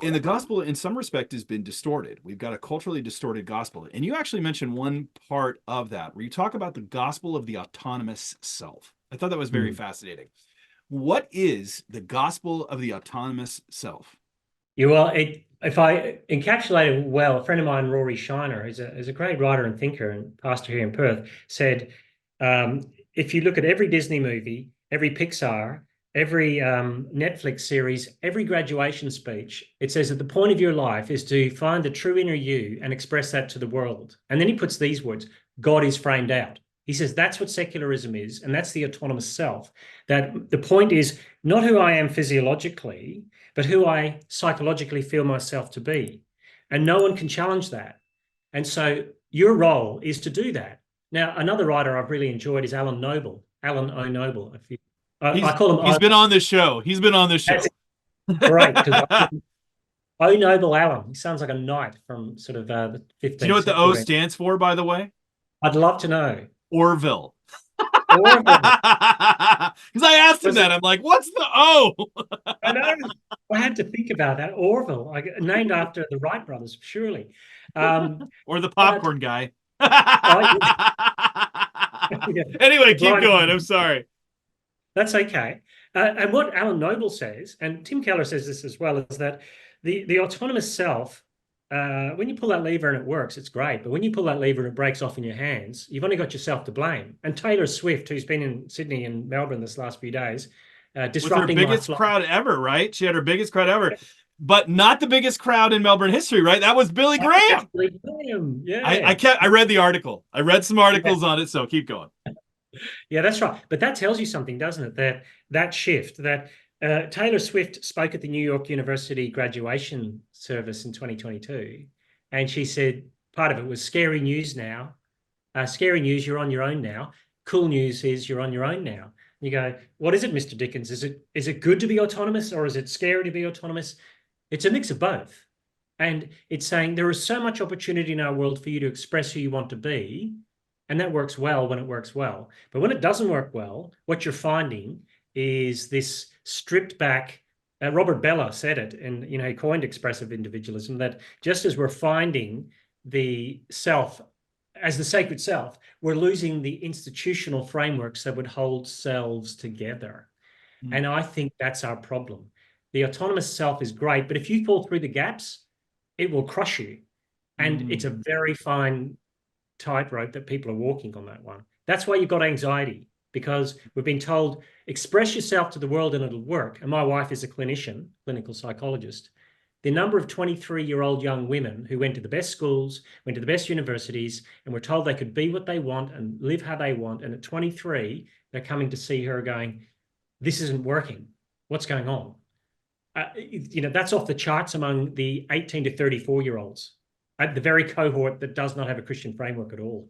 And the gospel in some respect has been distorted. We've got a culturally distorted gospel. And you actually mentioned one part of that where you talk about the gospel of the autonomous self. I thought that was very fascinating. What is the gospel of the autonomous self? Yeah, well, if I encapsulate it well, a friend of mine, Rory Shiner, is a great writer and thinker and pastor here in Perth, said if you look at every Disney movie, every Pixar, every Netflix series, every graduation speech, it says that the point of your life is to find the true inner you and express that to the world. And then he puts these words: God is framed out. He says that's what secularism is, and that's the autonomous self. That the point is not who I am physiologically, but who I psychologically feel myself to be. And no one can challenge that. And so your role is to do that. Now, another writer I've really enjoyed is Alan Noble, Alan O. Noble. I call him He's O. been on this show. He's been on this show. That's great, because O. Noble Alan, he sounds like a knight from sort of the 15th Do you know what the O century. stands for, by the way? I'd love to know. Orville. Orville. Because I asked him that. I'm like, what's the O? I know. I had to think about that. Orville, named after the Wright brothers, surely. Or the popcorn guy. Yeah, Anyway, keep going. I'm sorry. that's okay. And what Alan Noble says, and Tim Keller says this as well, is that the autonomous self, when you pull that lever and it works, it's great. But when you pull that lever and it breaks off in your hands, you've only got yourself to blame. And Taylor Swift, who's been in Sydney and Melbourne this last few days, disrupting with her biggest crowd ever, right? She had her biggest crowd ever, but not the biggest crowd in Melbourne history, right? That was Billy Graham. Billy Graham. Yeah. I read the article. I read some articles on it, so keep going. Yeah, that's right. But that tells you something, doesn't it? That shift, that Taylor Swift spoke at the New York University graduation service in 2022, and she said part of it was scary news now. Scary news, you're on your own now. Cool news is you're on your own now. You go, what is it, Mr. Dickens? Is it good to be autonomous, or is it scary to be autonomous? It's a mix of both. And it's saying there is so much opportunity in our world for you to express who you want to be. And that works well when it works well. But when it doesn't work well, what you're finding is this stripped back. Robert Bellah said it, and he coined expressive individualism, that just as we're finding the self as the sacred self, we're losing the institutional frameworks that would hold selves together. And I think that's our problem. The autonomous self is great, but if you fall through the gaps, it will crush you. And it's a very fine tightrope that people are walking on that one. That's why you've got anxiety, because we've been told, express yourself to the world and it'll work. And my wife is a clinician, clinical psychologist. The number of 23-year-old young women who went to the best schools, went to the best universities, and were told they could be what they want and live how they want. And at 23, they're coming to see her going, this isn't working. What's going on? That's off the charts among the 18 to 34-year-olds, at the very cohort that does not have a Christian framework at all.